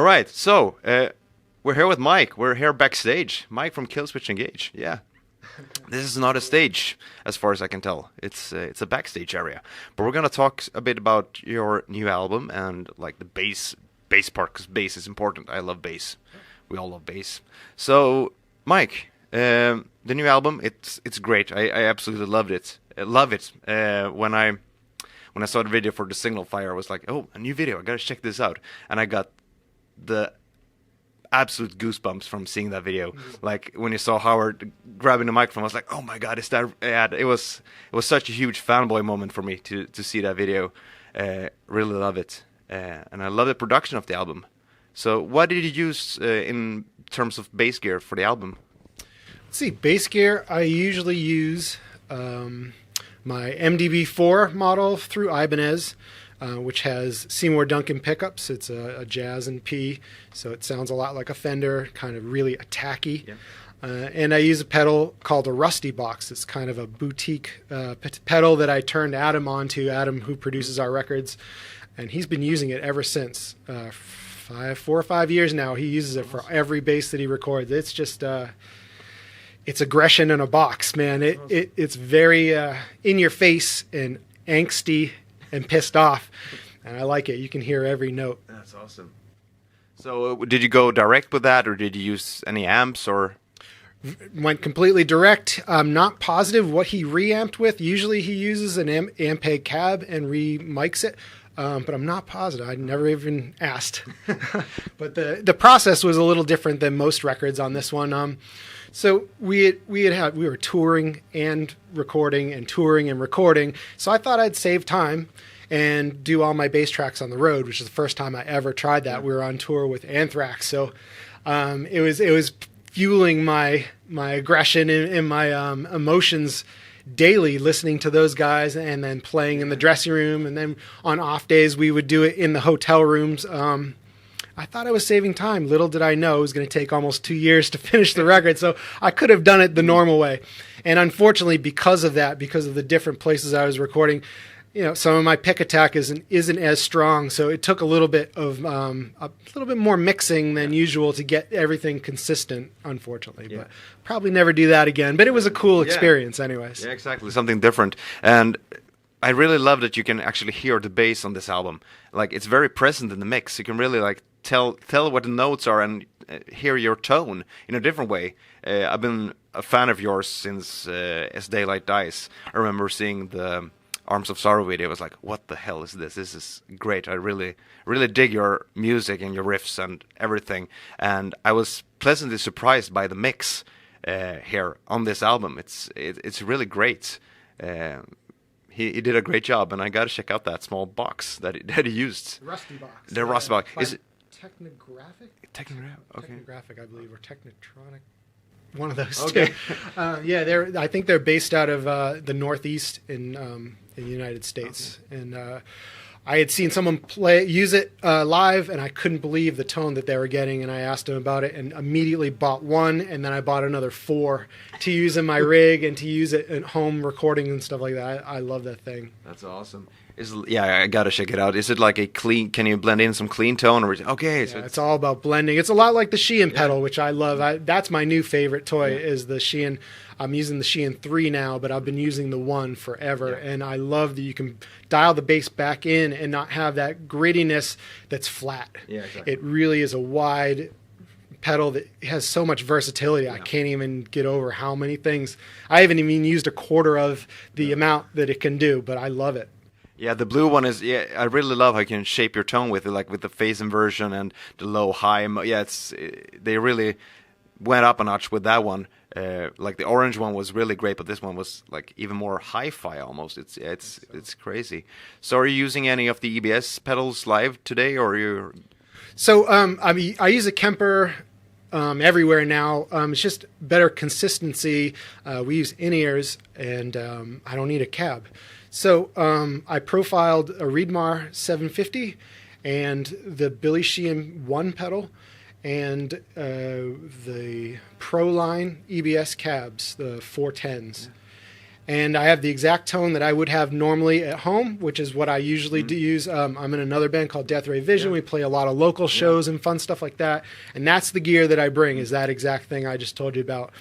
right, so we're here with Mike. We're here backstage. Mike from Killswitch Engage. Yeah, this is not a stage, as far as I can tell. It's a backstage area. But we're gonna talk a bit about your new album and like the bass part, because bass is important. I love bass. We all love bass. So, Mike, the new album, it's great. I absolutely loved it. I love it. When I saw the video for the Signal Fire, I was like, oh, a new video. I gotta check this out. And I got the absolute goosebumps from seeing that video. Like when you saw Howard grabbing the microphone, I was like, oh my god, is that? Yeah, it was such a huge fanboy moment for me to see that video. Really love it, and I love the production of the album. So, what did you use in terms of bass gear for the album? Let's see, bass gear. I usually use my MDB4 model through Ibanez. Which has Seymour Duncan pickups. It's a Jazz and P, so it sounds a lot like a Fender, kind of really attacky. Yeah. And I use a pedal called a Rusty Box. It's kind of a boutique pedal that I turned Adam onto, Adam who produces our records, and he's been using it ever since. 4 or 5 years now. He uses it for every bass that he records. It's just... it's aggression in a box, man. It's very in your face and angsty and pissed off, and I like it. You can hear every note. That's awesome. So did you go direct with that, or did you use any amps, or? Went completely direct. I'm not positive what he reamped with. Usually he uses an Ampeg cab and re-mics it, but I'm not positive. I never even asked. But the process was a little different than most records on this one. So we were touring and recording and touring and recording. So I thought I'd save time and do all my bass tracks on the road, which is the first time I ever tried that. We were on tour with Anthrax, so it was fueling my aggression and my emotions daily, listening to those guys and then playing in the dressing room, and then on off days we would do it in the hotel rooms. I thought I was saving time. Little did I know it was going to take almost 2 years to finish the record, so I could have done it the normal way. And unfortunately, because of the different places I was recording, some of my pick attack isn't as strong, so it took a little bit more mixing than usual to get everything consistent, unfortunately. Yeah. But probably never do that again. But it was a cool experience anyways. Yeah, exactly. Something different. And I really love that you can actually hear the bass on this album. Like, it's very present in the mix. You can really tell what the notes are and hear your tone in a different way. I've been a fan of yours since As Daylight Dies. I remember seeing the Arms of Sorrow video. I was like, what the hell is this? This is great. I really, really dig your music and your riffs and everything. And I was pleasantly surprised by the mix here on this album. It's really great. He did a great job, and I got to check out that small box that he used. Rusty Box. The Rusty Box. Is it Technographic? Okay. Technographic, I believe, or Technotronic. One of those two. I think they're based out of the Northeast in the United States, and I had seen someone use it live, and I couldn't believe the tone that they were getting, and I asked them about it, and immediately bought one, and then I bought another 4 to use in my rig and to use it at home recording and stuff like that. I love that thing. That's awesome. I gotta check it out. Is it like a clean? Can you blend in some clean tone? Or so it's all about blending. It's a lot like the Sheehan pedal, which I love. That's my new favorite toy. Is the Sheehan. I'm using the Sheehan 3 now, but I've been using the 1 forever, and I love that you can dial the bass back in and not have that grittiness that's flat. Yeah, exactly. It really is a wide pedal that has so much versatility. I can't even get over how many things. I haven't even used a quarter of the amount that it can do, but I love it. Yeah, the blue one is. Yeah, I really love how you can shape your tone with it, like with the phase inversion and the low high. Yeah, they really went up a notch with that one. Like the orange one was really great, but this one was like even more hi-fi almost. It's crazy. So, are you using any of the EBS pedals live today, or are you? So, I use a Kemper. Everywhere now. It's just better consistency. We use in-ears, and I don't need a cab. So I profiled a Reedmar 750 and the Billy Sheehan 1 pedal and the Proline EBS cabs, the 410s. And I have the exact tone that I would have normally at home, which is what I usually do use. I'm in another band called Death Ray Vision. We play a lot of local shows and fun stuff like that. And that's the gear that I bring, is that exact thing I just told you about.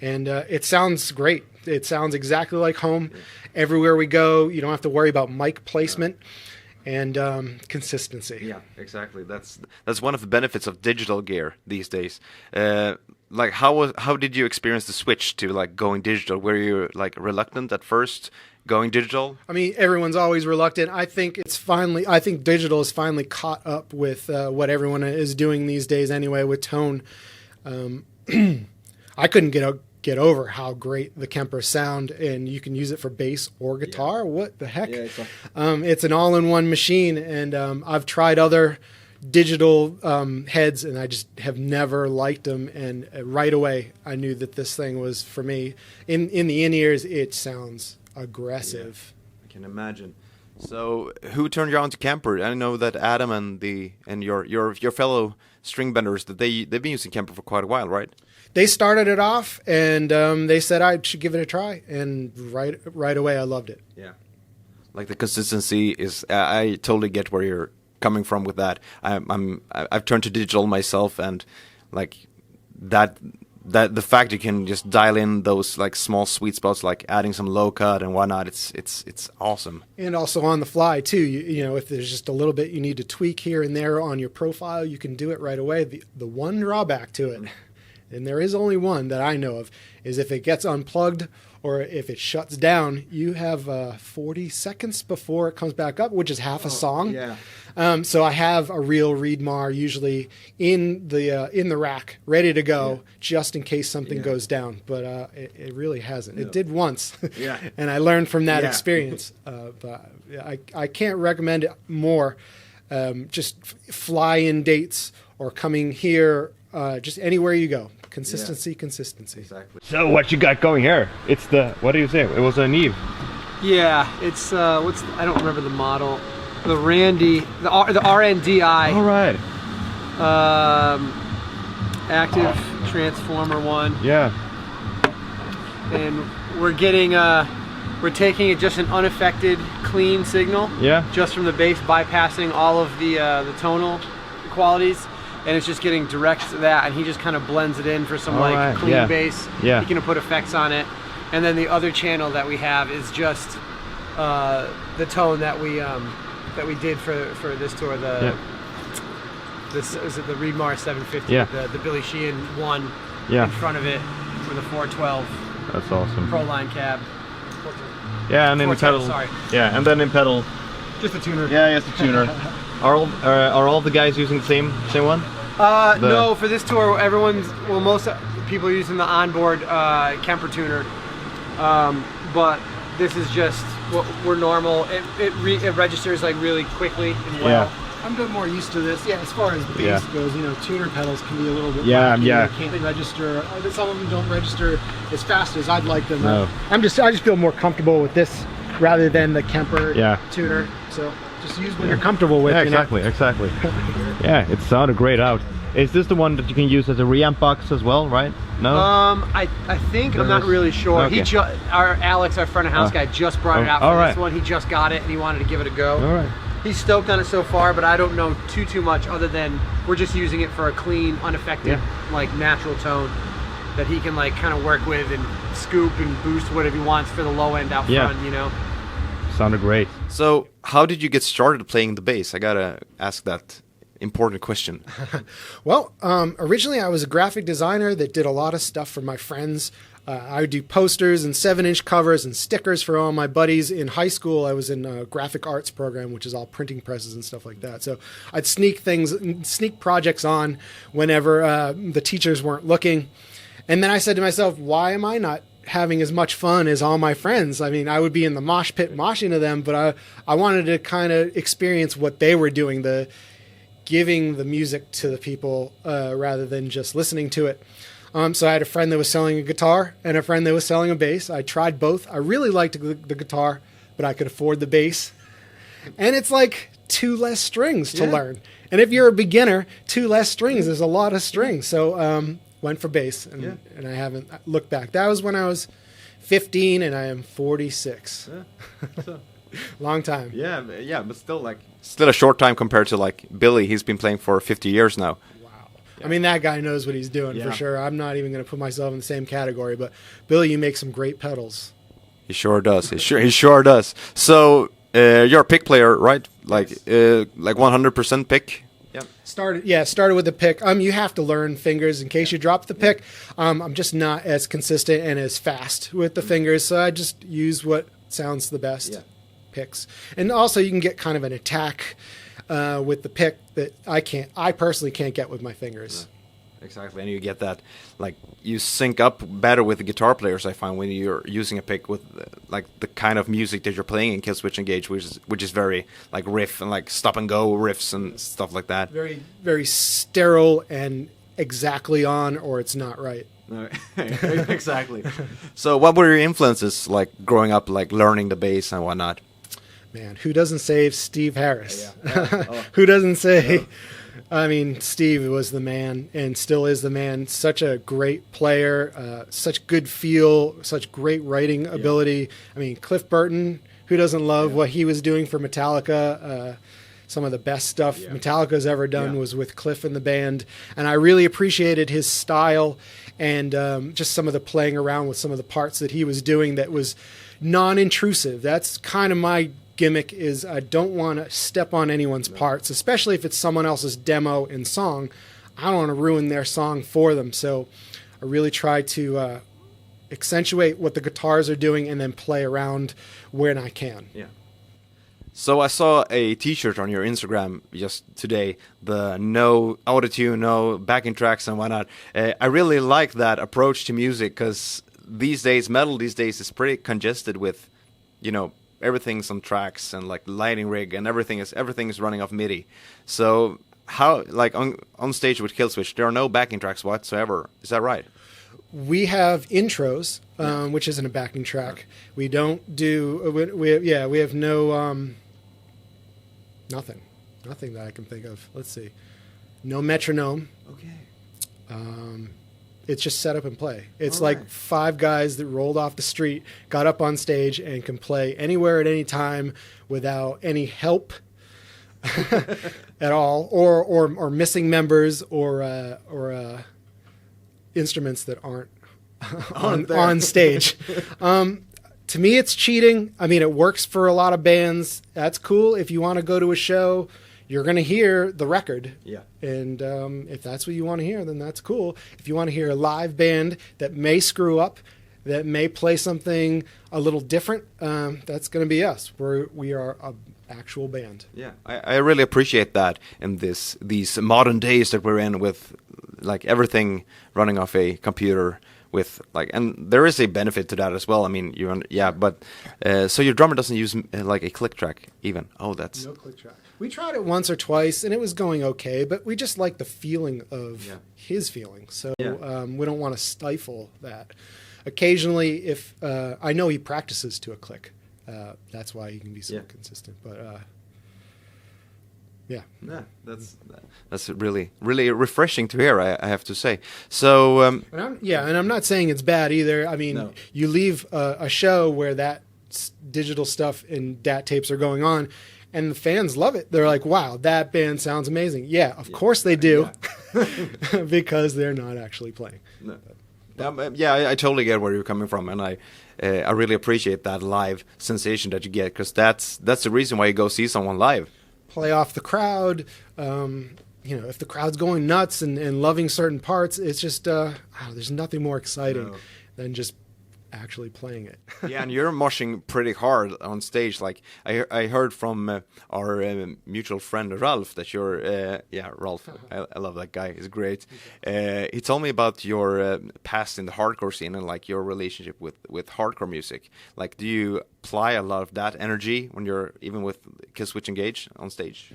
And it sounds great. It sounds exactly like home. Everywhere we go, you don't have to worry about mic placement and consistency. Yeah, exactly. That's one of the benefits of digital gear these days. Like how did you experience the switch to like going digital? Were you like reluctant at first going digital? I mean, everyone's always reluctant. I think digital is finally caught up with what everyone is doing these days anyway with tone. I couldn't get over how great the Kempers sound, and you can use it for bass or guitar. What the heck? Yeah, it's an all-in-one machine, and I've tried other digital heads, and I just have never liked them. And right away, I knew that this thing was for me. In the in-ears, it sounds aggressive. Yeah, I can imagine. So, who turned you on to Kemper? I know that Adam and your fellow string benders, that they've been using Kemper for quite a while, right? They started it off, and they said I should give it a try, and right away I loved it. Yeah, like the consistency is. I totally get where you're coming from with that. I've turned to digital myself, and like that the fact you can just dial in those like small sweet spots, like adding some low cut and whatnot, it's awesome. And also on the fly too. You know, if there's just a little bit you need to tweak here and there on your profile, you can do it right away. The one drawback to it, and there is only one that I know of, is if it gets unplugged or if it shuts down, you have 40 seconds before it comes back up, which is half a song. Yeah. So I have a real Reedmar usually in the rack, ready to go, just in case something goes down. But it really hasn't. No. It did once, and I learned from that experience. But I can't recommend it more. Just fly in dates or coming here, just anywhere you go. Consistency. Exactly. So what you got going here? It's what do you say? It was a Neve. Yeah, it's I don't remember the model. The RNDI. All right. Active transformer one. Yeah. And we're getting we're taking it just an unaffected, clean signal. Yeah. Just from the bass, bypassing all of the tonal qualities. And it's just getting direct to that, and he just kind of blends it in for some clean bass. Yeah. He can put effects on it, and then the other channel that we have is just the tone that we did for this tour. This is it, the Reedmar 750. Yeah. The Billy Sheehan one. Yeah. In front of it with a 412. That's awesome. Pro line cab. Yeah, and in pedal. Sorry. Yeah, and then in pedal. Just a tuner. Yeah, just a tuner. Are all the guys using the same one? No, for this tour, most people are using the onboard Kemper tuner, but this is just what we're normal. It registers like really quickly and well. Yeah. I'm a bit more used to this. Yeah, as far as bass goes, you know, tuner pedals can be a little bit wacky. They can't register. Some of them don't register as fast as I'd like them. No. I just feel more comfortable with this rather than the Kemper tuner. So just use what you're comfortable with. Yeah, exactly. Yeah, it sounded great out. Is this the one that you can use as a reamp box as well, right? No? I think, I'm not really sure. Okay. Our Alex, our front of house guy, just brought it out for this one. He just got it and he wanted to give it a go. All right. He's stoked on it so far, but I don't know too much other than we're just using it for a clean, unaffected, like natural tone that he can like kind of work with and scoop and boost whatever he wants for the low end out front, you know? Sounded great. So, how did you get started playing the bass? I gotta ask that important question. Well, originally I was a graphic designer that did a lot of stuff for my friends. I would do posters and 7-inch covers and stickers for all my buddies. In high school, I was in a graphic arts program, which is all printing presses and stuff like that. So I'd sneak projects on whenever the teachers weren't looking. And then I said to myself, why am I not having as much fun as all my friends? I mean, I would be in the mosh pit moshing to them, but I wanted to kind of experience what they were doing, giving the music to the people rather than just listening to it. So I had a friend that was selling a guitar and a friend that was selling a bass. I tried both. I really liked the guitar, but I could afford the bass. And it's like 2 less strings to learn. And if you're a beginner, 2 less strings is a lot of strings. So went for bass, and I haven't looked back. That was when I was 15 and I am 46. So, Long time. yeah, but still a short time compared to like Billy. He's been playing for 50 years now. Wow. I mean, that guy knows what he's doing for Yeah. sure. I'm not even going to put myself in the same category, but Billy, you make some great pedals. He sure does. He sure does. So you're a pick player, right? Like 100% pick. Yeah. Started with the pick. You have to learn fingers in case you drop the pick. I'm just not as consistent and as fast with the fingers, so I just use what sounds the best. Yeah. Picks. And also you can get kind of an attack with the pick that I personally can't get with my fingers. Exactly, and you get that, like, you sync up better with the guitar players, I find, when you're using a pick with, like, the kind of music that you're playing in Killswitch Engage, which is very, like, riff and, like, stop-and-go riffs and stuff like that. Very, very sterile and exactly on, or it's not right. No, exactly. So what were your influences, like, growing up, like, learning the bass and whatnot? Man, who doesn't say Steve Harris? Yeah. Oh. Who doesn't say... I mean, Steve was the man and still is the man. Such a great player, such good feel, such great writing ability. I mean, Cliff Burton, who doesn't love what he was doing for Metallica? Some of the best stuff Metallica's ever done was with Cliff in the band. And I really appreciated his style and just some of the playing around with some of the parts that he was doing that was non-intrusive. That's kind of my gimmick, is I don't want to step on anyone's parts, especially if it's someone else's demo and song. I don't want to ruin their song for them. So I really try to accentuate what the guitars are doing and then play around when I can. Yeah. So I saw a t-shirt on your Instagram just today, the no autotune, no backing tracks and whatnot. I really like that approach to music, because metal these days is pretty congested with, everything's on tracks and like lighting rig and everything is running off MIDI. So how, like, on stage with Killswitch, there are no backing tracks whatsoever. Is that right? We have intros, which isn't a backing track. We don't do. We have no nothing that I can think of. Let's see, no metronome. Okay. It's just set up and play. It's All like right. 5 guys that rolled off the street, got up on stage, and can play anywhere at any time without any help at all, or missing members, or instruments that aren't on stage. To me, it's cheating. I mean, it works for a lot of bands. That's cool. If you want to go to a show, you're going to hear the record. Yeah. And if that's what you want to hear, then that's cool. If you want to hear a live band that may screw up, that may play something a little different, that's going to be us. We are an actual band. Yeah, I really appreciate that in these modern days that we're in, with like everything running off a computer. With like, and there is a benefit to that as well. I mean, but so your drummer doesn't use like a click track even. Oh, that's no click track. We tried it once or twice and it was going okay, but we just like the feeling of his feeling. So we don't want to stifle that. Occasionally, if I know he practices to a click, that's why he can be so consistent. But yeah, that's really refreshing to hear. I have to say. So and I'm not saying it's bad either. I mean, you leave a show where that digital stuff and DAT tapes are going on, and the fans love it. They're like, "Wow, that band sounds amazing." Yeah, of course they do, because they're not actually playing. No. I totally get where you're coming from, and I really appreciate that live sensation that you get, because that's the reason why you go see someone live. Play off the crowd. If the crowd's going nuts and loving certain parts, it's just there's nothing more exciting than just actually playing it. Yeah, and you're moshing pretty hard on stage. Like I heard from our mutual friend Ralf that you're Ralf. I love that guy. He's great. He told me about your past in the hardcore scene and like your relationship with hardcore music. Like, do you apply a lot of that energy when you're even with Killswitch Engage on stage?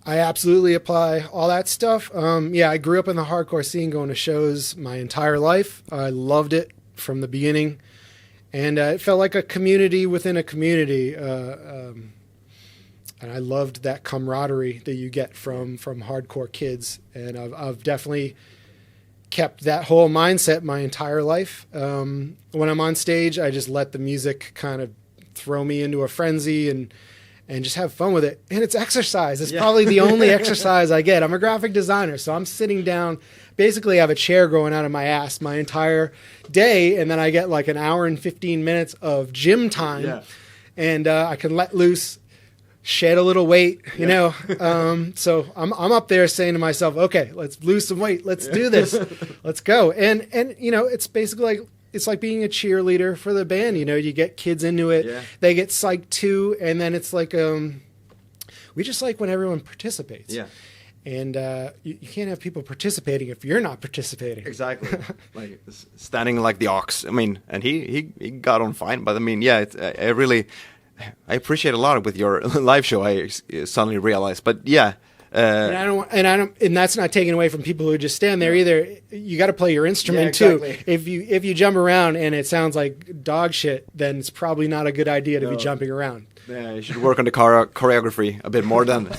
I absolutely apply all that stuff. Yeah, I grew up in the hardcore scene, going to shows my entire life. I loved it from the beginning, and it felt like a community within a community. And I loved that camaraderie that you get from hardcore kids, and I've definitely kept that whole mindset my entire life. When I'm on stage, I just let the music kind of throw me into a frenzy and just have fun with it. And it's exercise. It's probably the only exercise I get. I'm a graphic designer, so I'm sitting down, basically I have a chair growing out of my ass my entire day, and then I get like an hour and 15 minutes of gym time. Yeah. And I can let loose, shed a little weight, you know. So I'm up there saying to myself, okay, let's lose some weight. Let's do this. Let's go. And you know, it's basically like, it's like being a cheerleader for the band. You know, you get kids into it. Yeah. They get psyched too. And then it's like, we just like when everyone participates. Yeah. And you can't have people participating if you're not participating. Exactly. Like standing like the ox. I mean, and he got on fine. But I mean, yeah, I appreciate a lot with your live show. I suddenly realized, but yeah. And that's not taken away from people who just stand there either. You got to play your instrument too. If you jump around and it sounds like dog shit, then it's probably not a good idea to be jumping around. Yeah, you should work on the choreography a bit more than.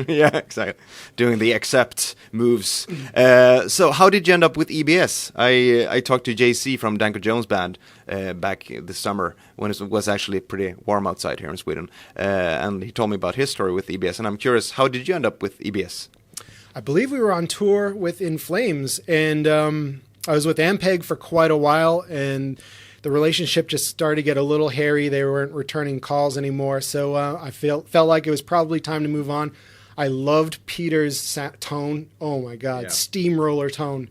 Yeah, exactly. Doing the accept moves. So how did you end up with EBS? I talked to JC from Danko Jones Band back this summer when it was actually pretty warm outside here in Sweden. And he told me about his story with EBS. And I'm curious, how did you end up with EBS? I believe we were on tour with In Flames. And I was with Ampeg for quite a while. And the relationship just started to get a little hairy. They weren't returning calls anymore. So I felt like it was probably time to move on. I loved Peter's tone. Oh, my God. Steamroller tone.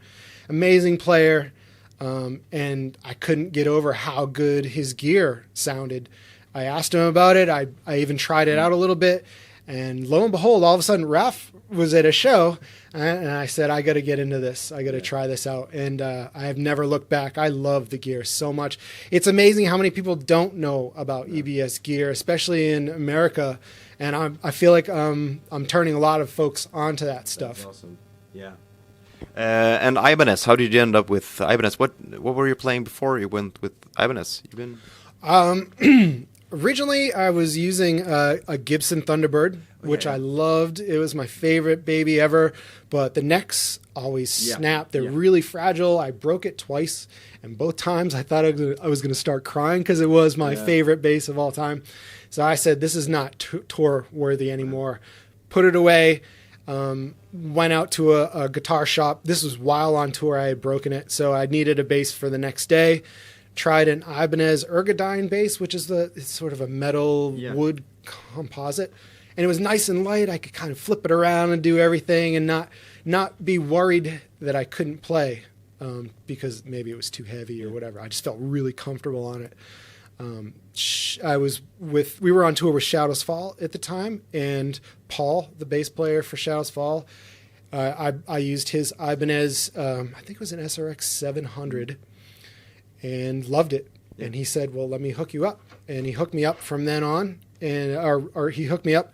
Amazing player. And I couldn't get over how good his gear sounded. I asked him about it. I even tried it out a little bit. And lo and behold, all of a sudden, Ralf was at a show. And I said, I got to get into this. I got to try this out. And I have never looked back. I love the gear so much. It's amazing how many people don't know about EBS gear, especially in America. And I feel like I'm turning a lot of folks onto that stuff. That's awesome. Yeah. And Ibanez, how did you end up with Ibanez? What were you playing before you went with Ibanez? Originally, I was using a Gibson Thunderbird, which I loved. It was my favorite baby ever, but the necks always snap. They're really fragile. I broke it twice, and both times I thought I was going to start crying because it was my favorite bass of all time. So I said, this is not tour worthy anymore. Put it away. Went out to a guitar shop. This was while on tour. I had broken it, so I needed a bass for the next day. Tried an Ibanez Ergodyne bass, which is it's sort of a metal wood composite, and it was nice and light. I could kind of flip it around and do everything, and not be worried that I couldn't play because maybe it was too heavy or whatever. I just felt really comfortable on it. We were on tour with Shadows Fall at the time, and Paul, the bass player for Shadows Fall, I used his Ibanez. I think it was an SRX 700. And loved it. And he said, well, let me hook you up. And he hooked me up from then on. Or he hooked me up.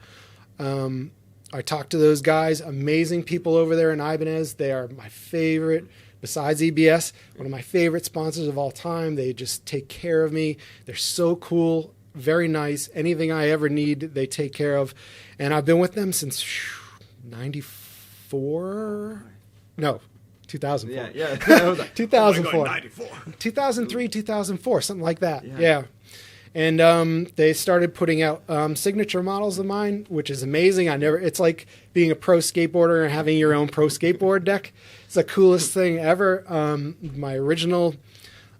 I talked to those guys, amazing people over there in Ibanez. They are my favorite, besides EBS, one of my favorite sponsors of all time. They just take care of me. They're so cool, very nice. Anything I ever need, they take care of. And I've been with them since 94? No. 2004. Yeah. 2004. Oh my God, 94. 2003, 2004, something like that. Yeah. And they started putting out signature models of mine, which is amazing. It's like being a pro skateboarder and having your own pro skateboard deck. It's the coolest thing ever. My original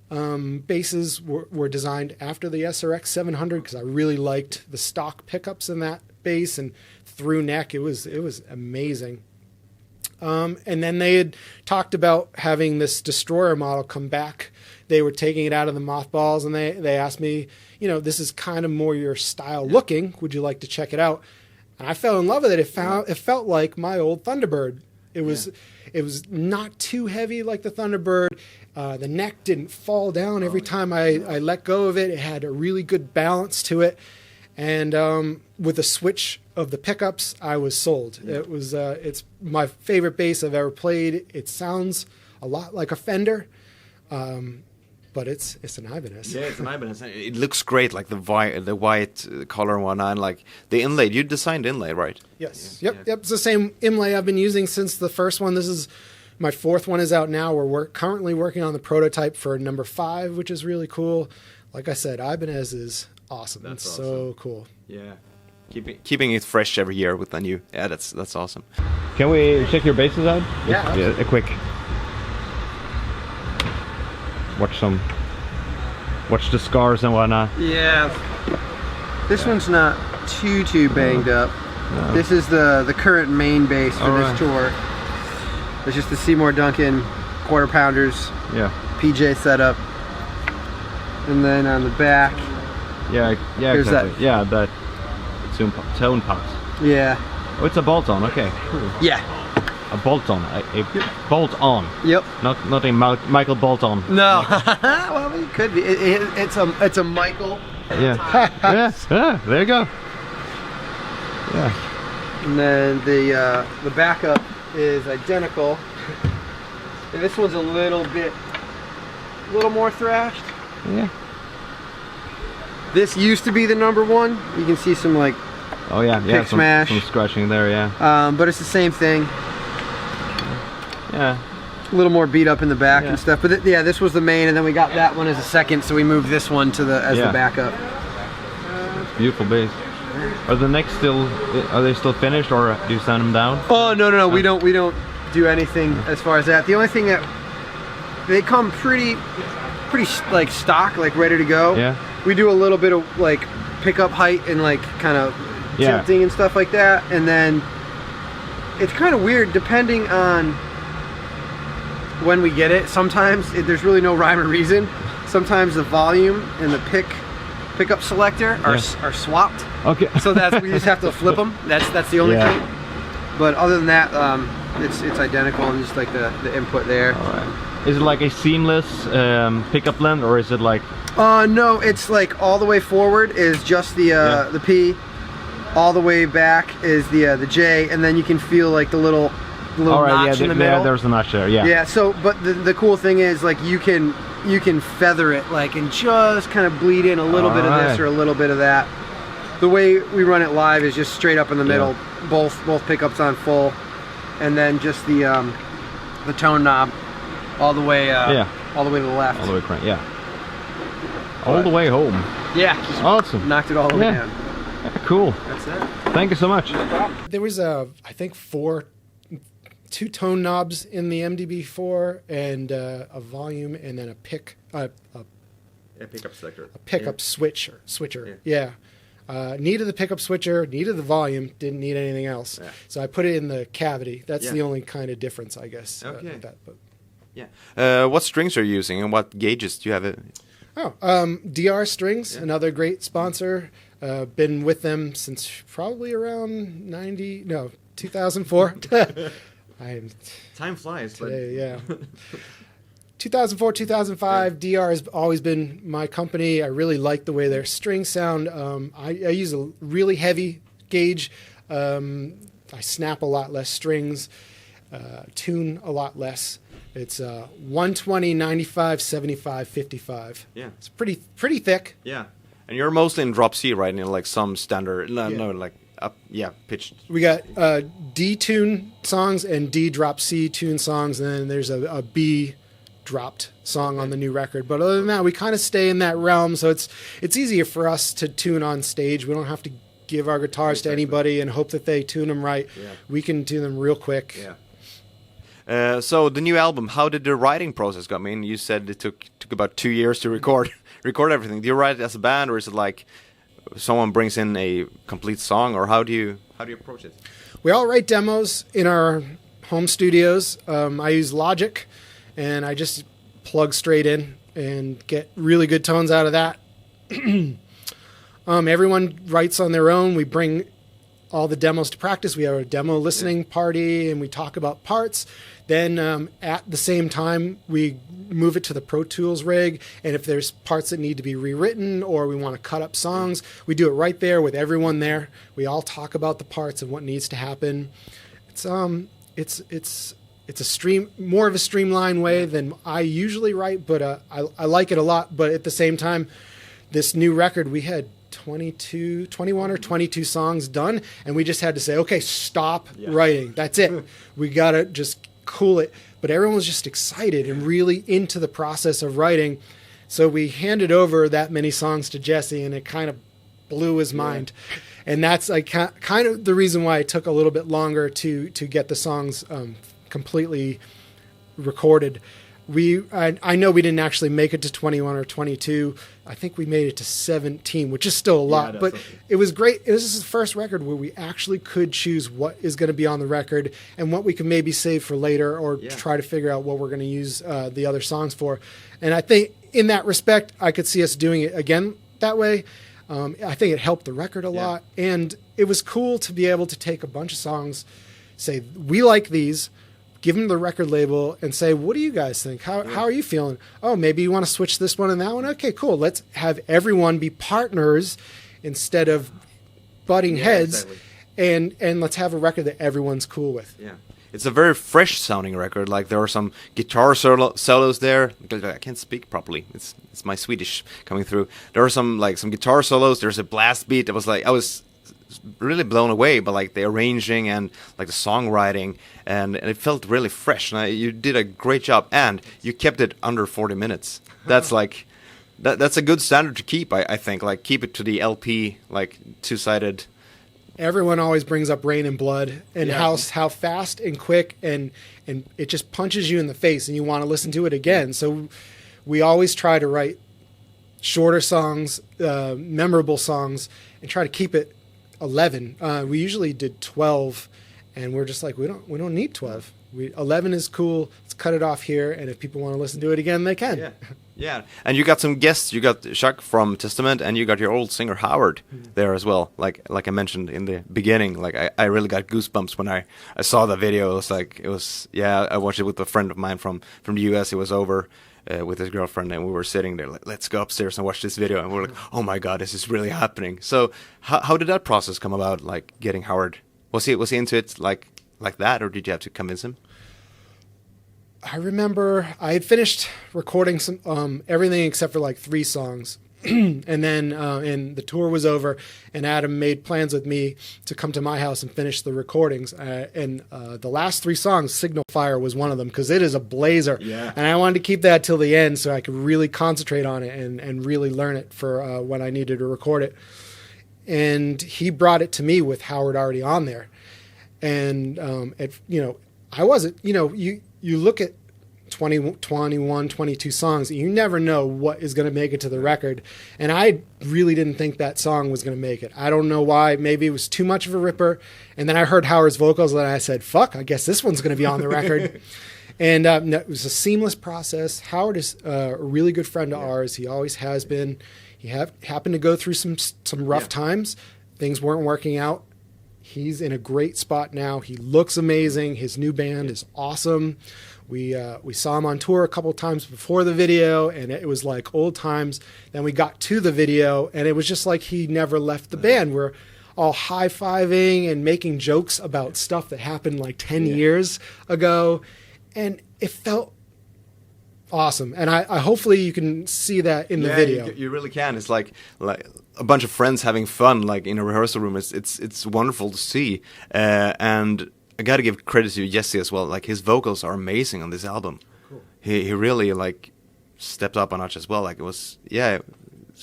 basses were designed after the SRX 700 because I really liked the stock pickups in that bass and through neck. It was amazing. And then they had talked about having this Destroyer model come back. They were taking it out of the mothballs, and they asked me, this is kind of more your style looking. Would you like to check it out? And I fell in love with it. It felt like my old Thunderbird. It was not too heavy like the Thunderbird. The neck didn't fall down every time I let go of it. It had a really good balance to it. And with the switch of the pickups, I was sold. It was it's my favorite bass I've ever played. It sounds a lot like a Fender, but it's an Ibanez. Yeah, it's an Ibanez. It looks great, like the white color and whatnot. Like the inlay, you designed the inlay, right? Yes. Yep. It's the same inlay I've been using since the first one. This is my fourth one is out now. We're currently working on the prototype for number 5, which is really cool. Like I said, Ibanez is awesome. That's it's awesome. So cool. Yeah. Keeping it fresh every year with the new. Yeah, that's awesome. Can we check your basses out? Yeah. Just, a quick. Watch the scars and whatnot. Yeah. This one's not too banged up. No. This is the current main bass for this tour. It's just the Seymour Duncan quarter pounders. Yeah. PJ setup. And then on the back. Yeah. Here's exactly. that. Yeah, that tone pops. Yeah. Oh, it's a bolt-on. Okay. Cool. Yeah. A bolt-on. A bolt-on. Yep. Not a Michael bolt-on. No. Well, it could be. It's a Michael. Yeah. Yeah. There you go. Yeah. And then the backup is identical. And this one's a little more thrashed. Yeah. This used to be the number 1. You can see some like Oh yeah. pick smash. Some scratching there. Yeah. But it's the same thing. Yeah. A little more beat up in the back Yeah. and stuff. But yeah, this was the main, and then we got that one as a second, so we moved this one to as the backup. Beautiful bass. Are the necks still? Are they still finished, or do you sand them down? Oh no, we don't do anything as far as that. The only thing that they come pretty like stock, like ready to go. Yeah. We do a little bit of like pickup height and like kind of tilting and stuff like that, and then it's kind of weird depending on when we get it. Sometimes there's really no rhyme or reason. Sometimes the volume and the pickup selector are swapped. Okay. So we just have to flip them. That's the only thing. But other than that, it's identical, and just like the input there. All right. Is it like a seamless pickup blend, or is it like? No, it's like all the way forward is just the P, all the way back is the J, and then you can feel like the little notch in the middle. Yeah, there's a notch there. Yeah. Yeah. So, but the cool thing is like you can feather it like and just kind of bleed in a little bit of this or a little bit of that. The way we run it live is just straight up in the middle, both pickups on full, and then just the tone knob all the way all the way to the left. All the way crank. Yeah. All the way home. Yeah. Awesome. Knocked it all the way down. Yeah, cool. That's it. Thank you so much. There was I think 2 tone knobs in the MDB4 and a volume and then a pickup selector. A pickup switcher. Yeah. Needed the pickup switcher, needed the volume, didn't need anything else. Yeah. So I put it in the cavity. That's the only kind of difference, I guess. Okay. With that, but. Yeah. What strings are you using, and what gauges do you have? DR Strings, another great sponsor. Been with them since probably around 2004. Time flies. Today, 2004, 2005, DR has always been my company. I really like the way their strings sound. I use a really heavy gauge. I snap a lot less strings, tune a lot less. It's 120, 95, 75, 55. Yeah. It's pretty thick. Yeah. And you're mostly in drop C, right? In like some standard, like up, pitched. We got D tune songs and D drop C tune songs, and then there's a B dropped song on the new record. But other than that, we kind of stay in that realm, so it's easier for us to tune on stage. We don't have to give our guitars to anybody and hope that they tune them right. Yeah. We can tune them real quick. Yeah. So the new album, how did the writing process go? I mean, you said it took about 2 years to record everything. Do you write it as a band, or is it like someone brings in a complete song, or how do you approach it? We all write demos in our home studios. I use Logic, and I just plug straight in and get really good tones out of that. Everyone writes on their own. We bring all the demos to practice. We have a demo listening party, and we talk about parts. Then at the same time, we move it to the Pro Tools rig, and if there's parts that need to be rewritten or we want to cut up songs, we do it right there with everyone there. We all talk about the parts and what needs to happen. It's more of a streamlined way than I usually write, but I like it a lot. But at the same time, this new record, we had 21 or 22 songs done, and we just had to say, okay, stop writing. That's it. We got to just cool it. But everyone was just excited and really into the process of writing. So we handed over that many songs to Jesse, and it kind of blew his mind. And that's like kind of the reason why it took a little bit longer to get the songs completely recorded. I know we didn't actually make it to 21 or 22. I think we made it to 17, which is still a lot, but it was great. This is the first record where we actually could choose what is going to be on the record and what we can maybe save for later, or try to figure out what we're going to use the other songs for. And I think in that respect, I could see us doing it again that way. I think it helped the record a lot, and it was cool to be able to take a bunch of songs, say, we like these, give them the record label and say, what do you guys think? How are you feeling? Oh, maybe you want to switch this one and that one? Okay, cool. Let's have everyone be partners instead of butting heads. Exactly. And let's have a record that everyone's cool with. Yeah. It's a very fresh sounding record. Like there are some guitar solos there. I can't speak properly. It's my Swedish coming through. There are some guitar solos. There's a blast beat that was like, I was really blown away by like the arranging and like the songwriting, and it felt really fresh. And you did a great job, and you kept it under 40 minutes. That's like that's a good standard to keep. I think like keep it to the LP, like two-sided. Everyone always brings up Rain and Blood and how fast and quick and it just punches you in the face and you want to listen to it again. So we always try to write shorter songs, memorable songs, and try to keep it 11. We usually did 12, and we're just like, we don't need 12. 11 is cool. Let's cut it off here, and if people want to listen to it again, they can. Yeah. And you got some guests. You got Chuck from Testament, and you got your old singer Howard there as well. Like I mentioned in the beginning, like I really got goosebumps when I saw the video. It was I watched it with a friend of mine from the US. He was over with his girlfriend, and we were sitting there like, let's go upstairs and watch this video. And we were like, oh my God, this is really happening. So how did that process come about, like getting Howard? Was he into it like that, or did you have to convince him? I remember I had finished recording some everything except for like 3 songs. And then and the tour was over, and Adam made plans with me to come to my house and finish the recordings. And the last 3 songs, Signal Fire was one of them, because it is a blazer. Yeah. And I wanted to keep that till the end so I could really concentrate on it and really learn it for when I needed to record it. And he brought it to me with Howard already on there. And I wasn't, you look at 21, 22 songs, you never know what is going to make it to the record. And I really didn't think that song was going to make it. I don't know why. Maybe it was too much of a ripper. And then I heard Howard's vocals, and I said, fuck, I guess this one's going to be on the record. And it was a seamless process. Howard is a really good friend of ours. He always has been. He happened to go through some rough times. Things weren't working out. He's in a great spot now. He looks amazing. His new band is awesome. We saw him on tour a couple of times before the video, and it was like old times. Then we got to the video, and it was just like he never left the band. We're all high-fiving and making jokes about stuff that happened like 10 years ago, and it felt awesome. And I hopefully you can see that in the video. You really can. It's like a bunch of friends having fun, like in a rehearsal room. It's wonderful to see, and I got to give credit to Jesse as well. Like his vocals are amazing on this album. Cool. He really like stepped up a notch as well. Like it's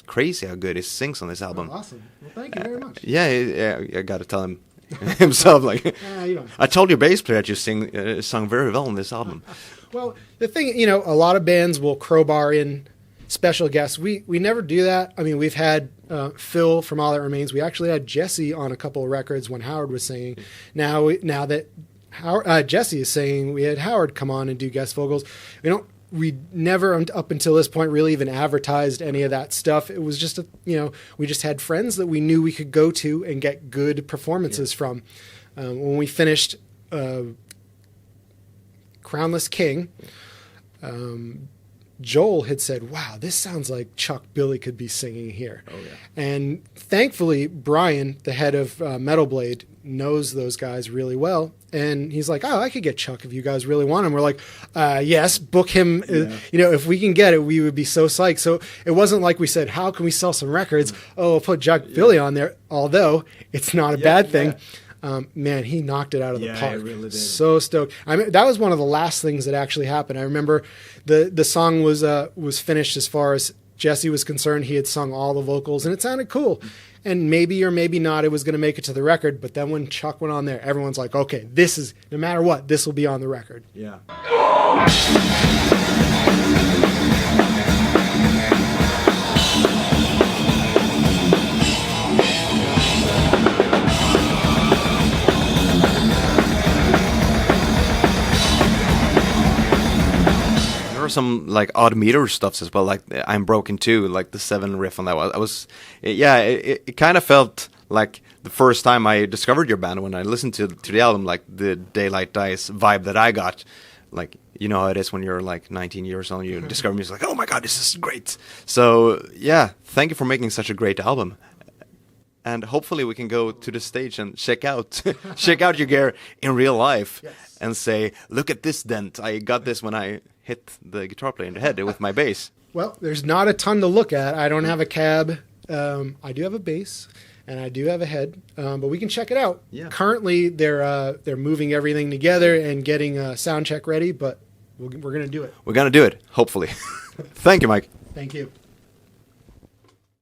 crazy how good he sings on this album. Oh, awesome. Well, thank you very much. I got to tell him himself. Like I told your bass player that you sung very well on this album. Well, the thing, a lot of bands will crowbar in special guests. We never do that. I mean, we've had Phil from All That Remains. We actually had Jesse on a couple of records when Howard was singing. Now that Jesse is singing, we had Howard come on and do guest vocals. We don't we never up until this point really even advertised any of that stuff. It was just we just had friends that we knew we could go to and get good performances from. When we finished Crownless King, Joel had said, "Wow, this sounds like Chuck Billy could be singing here." Oh, yeah. And thankfully, Brian, the head of Metal Blade, knows those guys really well. And he's like, "Oh, I could get Chuck if you guys really want him." We're like, "Yes, book him. Yeah. If we can get it, we would be so psyched." So it wasn't like we said, "How can we sell some records?" Oh, we'll put Chuck Billy on there. Although it's not a bad thing. Man, he knocked it out of the park. He really did. So stoked. I mean, that was one of the last things that actually happened. I remember the song was finished as far as Jesse was concerned. He had sung all the vocals, and it sounded cool. And maybe or maybe not, it was going to make it to the record. But then when Chuck went on there, everyone's like, "Okay, this is, no matter what, this will be on the record." Yeah. Some like odd meter stuffs as well, like I'm Broken Too, like the 7 riff on that one. It kind of felt like the first time I discovered your band when I listened to the album, like the Daylight Dies vibe that I got. Like, you know how it is when you're like 19 years old, you discover music, like, oh my god, this is great. So yeah, thank you for making such a great album. And hopefully we can go to the stage and check out your gear in real life. Yes. And say, look at this dent. I got this when I hit the guitar player in the head with my bass. Well, there's not a ton to look at. I don't have a cab. I do have a bass, and I do have a head, but we can check it out. Yeah. Currently, they're moving everything together and getting a sound check ready, but we're going to do it. We're going to do it, hopefully. Thank you, Mike. Thank you.